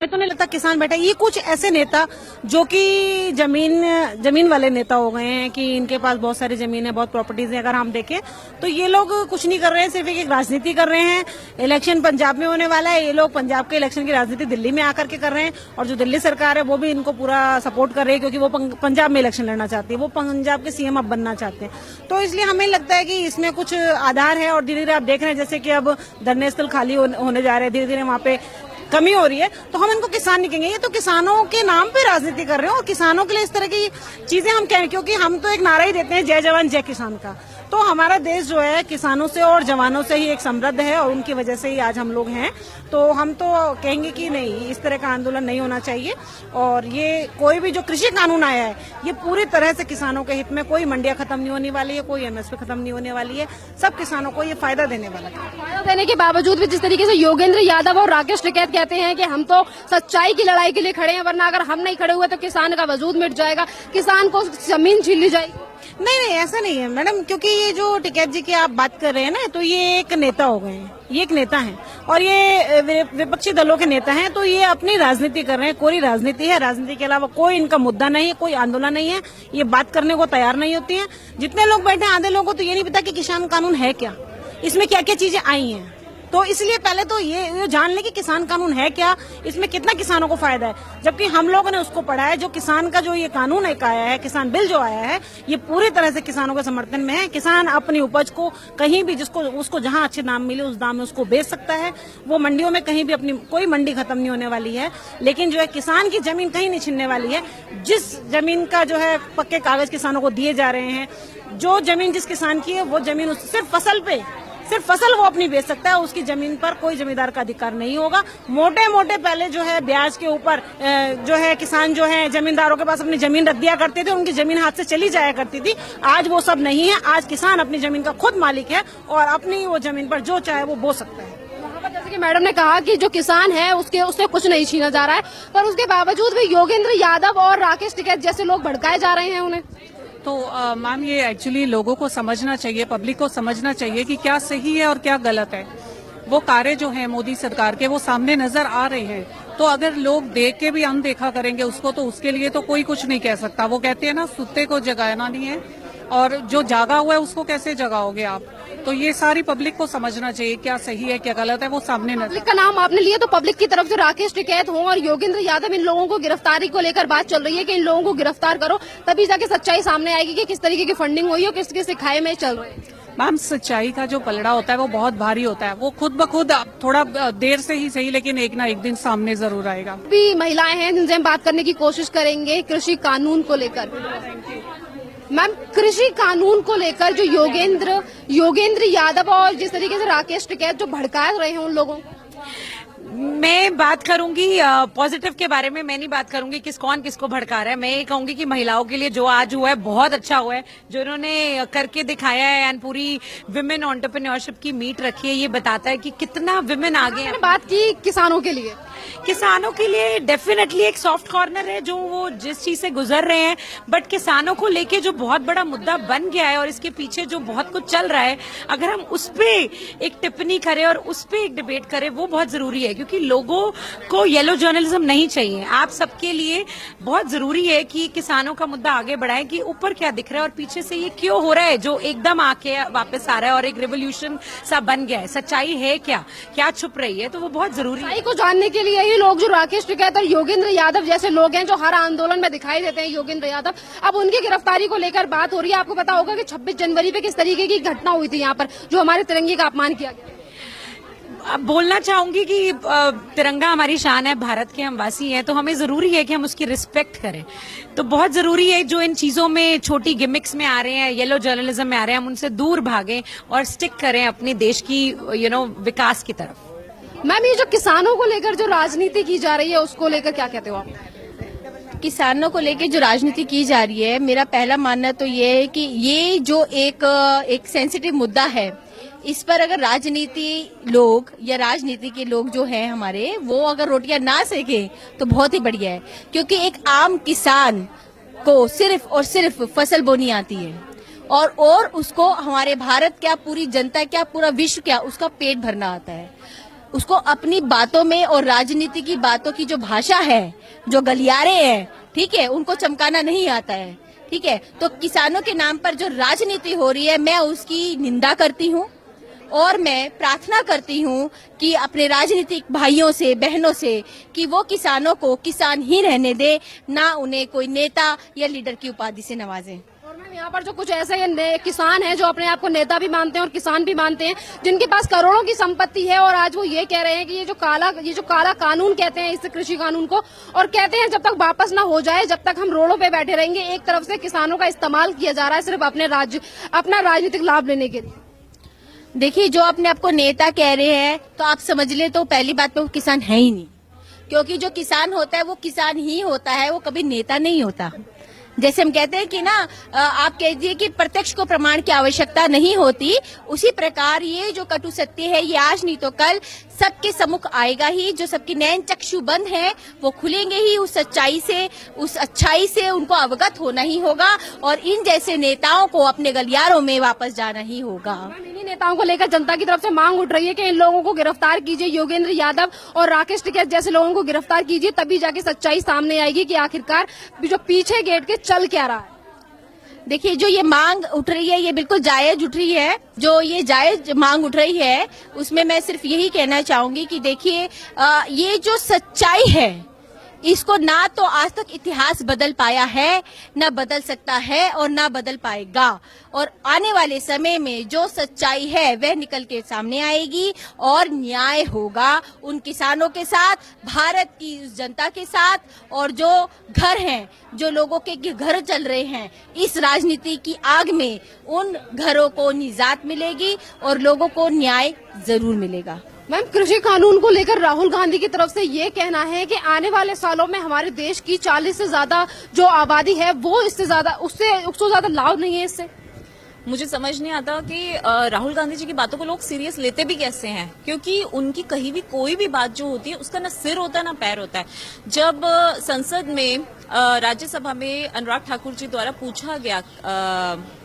तो नहीं लगता किसान बैठा, ये कुछ ऐसे नेता जो कि जमीन वाले नेता हो गए हैं कि इनके पास बहुत सारी जमीन है, बहुत प्रॉपर्टीज है। अगर हम देखें तो ये लोग कुछ नहीं कर रहे हैं, सिर्फ एक राजनीति कर रहे हैं। इलेक्शन पंजाब में होने वाला है, ये लोग पंजाब के इलेक्शन की राजनीति दिल्ली में आकर के कर रहे हैं और जो दिल्ली सरकार है वो भी इनको पूरा सपोर्ट कर रही है क्योंकि वो पंजाब में इलेक्शन लड़ना चाहती है, वो पंजाब के सीएम अब बनना चाहते हैं। तो इसलिए हमें लगता है कि इसमें कुछ आधार है और धीरे धीरे आप देख रहे हैं जैसे कि अब धरने स्थल खाली होने जा रहे हैं, धीरे धीरे वहाँ पे कमी हो रही है। तो हम इनको किसान नहीं कहेंगे, ये तो किसानों के नाम पे राजनीति कर रहे हैं और किसानों के लिए इस तरह की चीजें हम कहें, क्योंकि हम तो एक नारा ही देते हैं जय जवान जय किसान का। तो हमारा देश जो है किसानों से और जवानों से ही एक समृद्ध है और उनकी वजह से ही आज हम लोग हैं। तो हम तो कहेंगे कि नहीं, इस तरह का आंदोलन नहीं होना चाहिए। और ये कोई भी जो कृषि कानून आया है ये पूरी तरह से किसानों के हित में, कोई मंडियां खत्म नहीं होने वाली है, कोई एमएसपी खत्म नहीं होने वाली है, सब किसानों को ये फायदा देने वाला है। फायदा देने के बावजूद भी जिस तरीके से योगेंद्र यादव और राकेश टिकैत कहते हैं कि हम तो सच्चाई की लड़ाई के लिए खड़े हैं, वरना अगर हम नहीं खड़े हुए तो किसान का वजूद मिट जाएगा, किसान को जमीन छीन ली जाएगी। नहीं, ऐसा नहीं है मैडम, क्योंकि ये जो टिकैत जी की आप बात कर रहे हैं ना, तो ये एक नेता हो गए हैं, ये एक नेता हैं और ये विपक्षी दलों के नेता हैं। तो ये अपनी राजनीति कर रहे हैं, कोई राजनीति है, राजनीति के अलावा कोई इनका मुद्दा नहीं है, कोई आंदोलन नहीं है, ये बात करने को तैयार नहीं होती है। जितने लोग बैठे हैं आधे लोगों को तो ये नहीं पता कि किसान कानून है क्या, इसमें क्या क्या चीजें आई हैं। तो इसलिए पहले तो ये जान ले कि किसान कानून है क्या, इसमें कितना किसानों को फायदा है, जबकि हम लोगों ने उसको पढ़ा है। जो किसान का जो ये कानून एक आया है, किसान बिल जो आया है, ये पूरी तरह से किसानों के समर्थन में है। किसान अपनी उपज को कहीं भी उसको जहां अच्छे दाम मिले उस दाम में उसको बेच सकता है। वो मंडियों में कहीं भी अपनी कोई मंडी खत्म नहीं होने वाली है, लेकिन जो है किसान की जमीन कहीं नहीं छीनने वाली है। जिस जमीन का जो है पक्के कागज किसानों को दिए जा रहे हैं, जो जमीन जिस किसान की है वो जमीन सिर्फ फसल वो अपनी बेच सकता है, उसकी जमीन पर कोई जमींदार का अधिकार नहीं होगा। मोटे मोटे पहले जो है ब्याज के ऊपर जो है किसान जो है जमींदारों के पास अपनी जमीन रख दिया करते थे, उनकी जमीन हाथ से चली जाया करती थी। आज वो सब नहीं है, आज किसान अपनी जमीन का खुद मालिक है और अपनी वो जमीन पर जो चाहे वो बो सकता है। जैसे कि मैडम ने कहा कि जो किसान है उससे कुछ नहीं छीना जा रहा है, पर उसके बावजूद भी योगेंद्र यादव और राकेश टिकैत जैसे लोग भड़काए जा रहे हैं उन्हें। तो मैम ये एक्चुअली लोगों को समझना चाहिए, पब्लिक को समझना चाहिए कि क्या सही है और क्या गलत है। वो कार्य जो है मोदी सरकार के वो सामने नजर आ रहे हैं, तो अगर लोग देख के भी अनदेखा करेंगे उसको तो उसके लिए तो कोई कुछ नहीं कह सकता। वो कहते हैं ना, सुत्ते को जगाना नहीं है और जो जागा हुआ है उसको कैसे जगाओगे आप। तो ये सारी पब्लिक को समझना चाहिए क्या सही है क्या गलत है, वो सामने नजर। पब्लिक का नाम आपने लिया तो पब्लिक की तरफ से राकेश टिकैत हो और योगेंद्र यादव, इन लोगों को गिरफ्तारी को लेकर बात चल रही है कि इन लोगों को गिरफ्तार करो, तभी जाके सच्चाई सामने आएगी कि किस तरीके की फंडिंग हुई है, किस किस सिखाए में चल रहे हैं। मैम सच्चाई का जो पलड़ा होता है वो बहुत भारी होता है, वो खुद ब खुद थोड़ा देर से ही सही लेकिन एक ना एक दिन सामने जरूर आएगा। भी महिलाएं हैं जिनसे हम बात करने की कोशिश करेंगे कृषि कानून को लेकर। मैम, कृषि कानून को लेकर जो योगेंद्र यादव और जिस तरीके से राकेश टिकैत जो भड़का रहे हैं उन लोगों को, मैं बात करूंगी पॉजिटिव के बारे में। मैं नहीं बात करूंगी कौन किसको भड़का रहा है। मैं ये कहूंगी कि महिलाओं के लिए जो आज हुआ है बहुत अच्छा हुआ है, जो इन्होंने करके दिखाया है एंड पूरी विमेन एंटरप्रेन्योरशिप की मीट रखी है। ये बताता है कि कितना विमेन आगे हैं। बात की किसानों के लिए डेफिनेटली एक सॉफ्ट कॉर्नर है जो वो जिस चीज से गुजर रहे हैं, बट किसानों को लेके जो बहुत बड़ा मुद्दा बन गया है और इसके पीछे जो बहुत कुछ चल रहा है, अगर हम उस पे एक टिप्पणी करें और उस पे एक डिबेट करें वो बहुत जरूरी है, क्योंकि लोगों को येलो जर्नलिज्म नहीं चाहिए। आप सबके लिए बहुत जरूरी है कि किसानों का मुद्दा आगे बढ़ाएं कि ऊपर क्या दिख रहा है और पीछे से ये क्यों हो रहा है जो एकदम आके वापस आ रहा है और एक रिवोल्यूशन सा बन गया है। सच्चाई है क्या छुप रही है, तो वो बहुत जरूरी है। को जानने के लिए यही लोग जो राकेश टिकैत और योगेंद्र यादव जैसे लोग हैं जो हर आंदोलन में दिखाई देते हैं, योगेंद्र यादव, अब उनकी गिरफ्तारी को लेकर बात हो रही है। आपको पता होगा कि 26 जनवरी पे किस तरीके की घटना हुई थी यहाँ पर, जो हमारे तिरंगे का अपमान किया गया। अब बोलना चाहूंगी कि तिरंगा हमारी शान है, भारत के हम वासी हैं, तो हमें जरूरी है कि हम उसकी रिस्पेक्ट करें। तो बहुत जरूरी है जो इन चीजों में छोटी गिमिक्स में आ रहे हैं, येलो जर्नलिज्म में आ रहे हैं, हम उनसे दूर भागें और स्टिक करें अपने देश की विकास की तरफ। मैम, ये जो किसानों को लेकर जो राजनीति की जा रही है उसको लेकर क्या कहते हो आप? किसानों को लेकर जो राजनीति की जा रही है, मेरा पहला मानना तो ये है कि ये जो एक सेंसिटिव मुद्दा है, इस पर अगर राजनीति के लोग जो हैं हमारे, वो अगर रोटियां ना सेके तो बहुत ही बढ़िया है, क्योंकि एक आम किसान को सिर्फ और सिर्फ फसल बोनी आती है और उसको हमारे भारत क्या, पूरी जनता क्या, पूरा विश्व क्या, उसका पेट भरना आता है। उसको अपनी बातों में और राजनीति की बातों की जो भाषा है, जो गलियारे हैं, ठीक है, उनको चमकाना नहीं आता है। ठीक है, तो किसानों के नाम पर जो राजनीति हो रही है, मैं उसकी निंदा करती हूँ और मैं प्रार्थना करती हूँ कि अपने राजनीतिक भाइयों से, बहनों से, कि वो किसानों को किसान ही रहने दे, ना उन्हें कोई नेता या लीडर की उपाधि से नवाजें। और मैम यहाँ पर जो कुछ ऐसे किसान हैं जो अपने आप को नेता भी मानते हैं और किसान भी मानते हैं, जिनके पास करोड़ों की संपत्ति है, और आज वो ये कह रहे हैं कि ये जो काला कानून कहते हैं इस कृषि कानून को, और कहते हैं जब तक वापस ना हो जाए, जब तक हम रोडों पे बैठे रहेंगे। एक तरफ से किसानों का इस्तेमाल किया जा रहा है सिर्फ अपना राजनीतिक लाभ लेने के लिए। देखिए, जो अपने आप को नेता कह रहे हैं, तो आप समझ ले तो पहली बात तो वो किसान है ही नहीं, क्योंकि जो किसान होता है वो किसान ही होता है, वो कभी नेता नहीं होता। जैसे हम कहते हैं कि ना, आप कहिए कि प्रत्यक्ष को प्रमाण की आवश्यकता नहीं होती, उसी प्रकार ये जो कटु सत्य है, ये आज नहीं तो कल सबके सम्मुख आएगा ही। जो सबकी नैन चक्षु बंद है वो खुलेंगे ही, उस सच्चाई से, उस अच्छाई से उनको अवगत होना ही होगा, और इन जैसे नेताओं को अपने गलियारों में वापस जाना ही होगा। इन्हीं नेताओं को लेकर जनता की तरफ से मांग उठ रही है कि इन लोगों को गिरफ्तार कीजिए, योगेंद्र यादव और राकेश टिकैत जैसे लोगों को गिरफ्तार कीजिए, तभी जाके सच्चाई सामने आएगी कि आखिरकार जो पीछे गेट के चल क्या रहा है। देखिए, जो ये मांग उठ रही है ये बिल्कुल जायज उठ रही है। जो ये जायज मांग उठ रही है उसमें मैं सिर्फ यही कहना चाहूंगी कि देखिए, ये जो सच्चाई है इसको ना तो आज तक इतिहास बदल पाया है, ना बदल सकता है और ना बदल पाएगा। और आने वाले समय में जो सच्चाई है वह निकल के सामने आएगी और न्याय होगा उन किसानों के साथ, भारत की उस जनता के साथ, और जो घर हैं, जो लोगों के घर चल रहे हैं इस राजनीति की आग में, उन घरों को निजात मिलेगी और लोगों को न्याय जरूर मिलेगा। मैम, कृषि कानून को लेकर राहुल गांधी की तरफ से ये कहना है कि आने वाले सालों में हमारे देश की 40 से ज्यादा जो आबादी है वो इससे ज्यादा लाभ नहीं है इससे। मुझे समझ नहीं आता कि राहुल गांधी जी की बातों को लोग सीरियस लेते भी कैसे हैं, क्योंकि उनकी कहीं भी कोई भी बात जो होती है उसका ना सिर होता है ना पैर होता है। जब संसद में, राज्यसभा में अनुराग ठाकुर जी द्वारा पूछा गया,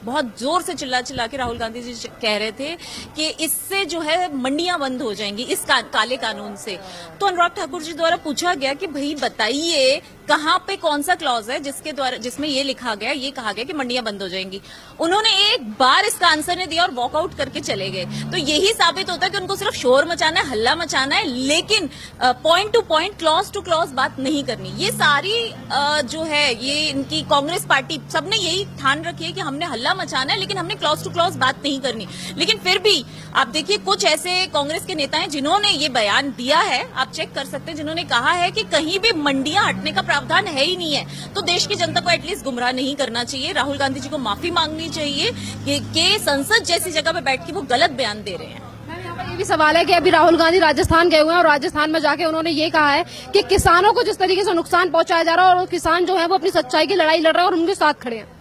बहुत जोर से चिल्ला के राहुल गांधी जी कह रहे थे कि इससे जो है मंडियां बंद हो जाएंगी इस काले कानून से। तो अनुराग ठाकुर जी द्वारा पूछा गया कि भाई बताइए कहाँ पे कौन सा क्लॉज है जिसमें ये लिखा गया, ये कहा गया कि मंडियां बंद हो जाएंगी। उन्होंने एक बार इसका आंसर नहीं दिया और वॉकआउट करके चले गए। तो यही साबित होता है कि उनको सिर्फ शोर मचाना है, हल्ला मचाना है, लेकिन point two point, clause two clause बात नहीं करनी। ये सारी जो है ये इनकी कांग्रेस पार्टी सबने यही ठान रखी है कि हमने हल्ला मचाना है, लेकिन हमने क्लॉज टू क्लॉज बात नहीं करनी। लेकिन फिर भी आप देखिए, कुछ ऐसे कांग्रेस के नेता हैं जिन्होंने ये बयान दिया है, आप चेक कर सकते हैं, जिन्होंने कहा है कि कहीं भी मंडियां हटने का प्रावधान है ही नहीं है। तो देश की जनता को एटलीस्ट गुमराह नहीं करना चाहिए। राहुल गांधी जी को माफी मांगनी चाहिए कि संसद जैसी जगह पे बैठ के वो गलत बयान दे रहे हैं। ये भी सवाल है कि अभी राहुल गांधी राजस्थान गए हुए हैं और राजस्थान में जाके उन्होंने ये कहा है कि किसानों को जिस तरीके से नुकसान पहुंचाया जा रहा है, और किसान जो है वो अपनी सच्चाई की लड़ाई लड़ रहे हैं और उनके साथ खड़े हैं।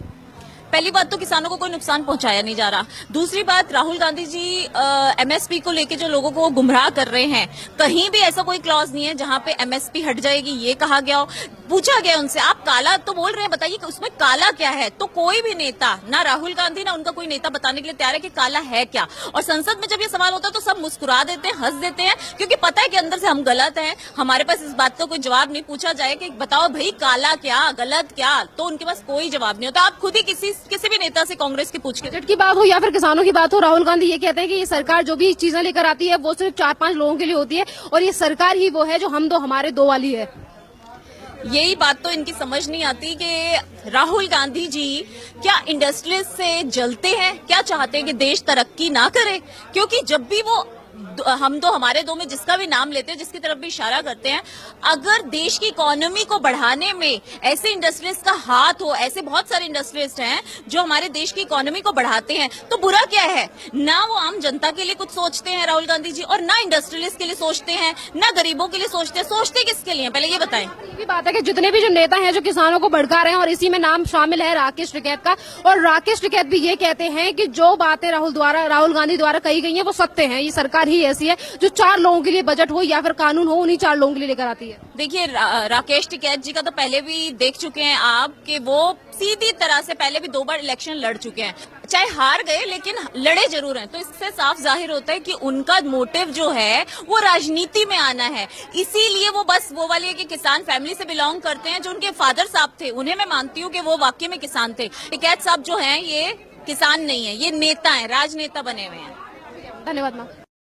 पहली बात तो किसानों को कोई नुकसान पहुंचाया नहीं जा रहा। दूसरी बात, राहुल गांधी जी एमएसपी को लेके जो लोगों को गुमराह कर रहे हैं, कहीं भी ऐसा कोई क्लॉज नहीं है जहां पे एमएसपी हट जाएगी ये कहा गया हो। पूछा गया उनसे, आप काला तो बोल रहे हैं, बताइए कि उसमें काला क्या है। तो कोई भी नेता, ना राहुल गांधी ना उनका कोई नेता बताने के लिए तैयार है कि काला है क्या। और संसद में जब ये सवाल होता है तो सब मुस्कुरा देते हैं, हंस देते हैं, क्योंकि पता है कि अंदर से हम गलत हैं। हमारे पास इस बात का कोई जवाब नहीं। पूछा जाए कि बताओ भाई काला क्या, गलत क्या, तो उनके पास कोई जवाब नहीं होता। आप खुद ही किसी भी नेता से कांग्रेस की पूछ के, बजट की बात हो या फिर किसानों की बात हो, राहुल गांधी ये कहते हैं कि ये सरकार जो भी चीजें लेकर आती है वो सिर्फ 4-5 लोगों के लिए होती है, और ये सरकार ही वो है जो हम दो हमारे दो वाली है। यही बात तो इनकी समझ नहीं आती कि राहुल गांधी जी क्या इंडस्ट्रीज से जलते हैं, क्या चाहते हैं कि देश तरक्की ना करे। क्योंकि जब भी वो हम दो हमारे दो में जिसका भी नाम लेते हैं, जिसकी तरफ भी इशारा करते हैं, अगर देश की इकोनॉमी को बढ़ाने में ऐसे इंडस्ट्रीज का हाथ हो, ऐसे बहुत सारे इंडस्ट्रियलिस्ट हैं जो हमारे देश की इकोनॉमी को बढ़ाते हैं, तो बुरा क्या है। ना वो आम जनता के लिए कुछ सोचते हैं राहुल गांधी जी, और ना इंडस्ट्रियलिस्ट के लिए सोचते हैं, ना गरीबों के लिए सोचते किसके लिए, पहले ये बताएं। ये भी बात है कि जितने भी जो नेता हैं जो किसानों को भड़का रहे हैं, और इसी में नाम शामिल है राकेश टिकैत का, और राकेश टिकैत भी ये कहते हैं कि जो बातें राहुल गांधी द्वारा कही गई हैं वो सत्य हैं, ये सरकार ही ऐसी है जो 4 लोगों के लिए बजट हो या फिर कानून हो उन्हीं 4 लोगों के लिए लेकर आती है? देखिए राकेश टिकैत जी का तो पहले भी देख चुके हैं आप कि वो सीधी तरह से पहले भी 2 बार इलेक्शन लड़ चुके हैं, चाहे हार गए लेकिन लड़े जरूर हैं। तो इससे साफ जाहिर होता है कि उनका मोटिव जो है वो राजनीति में आना है। इसीलिए वो बस वो वाली है कि किसान फैमिली से बिलोंग करते हैं। जो उनके फादर साहब थे उन्हें मैं मानती हूँ कि वो वाकई में किसान थे। टिकैत साहब जो हैं ये किसान नहीं है, ये नेता है, राजनेता बने हुए हैं। धन्यवाद मैम।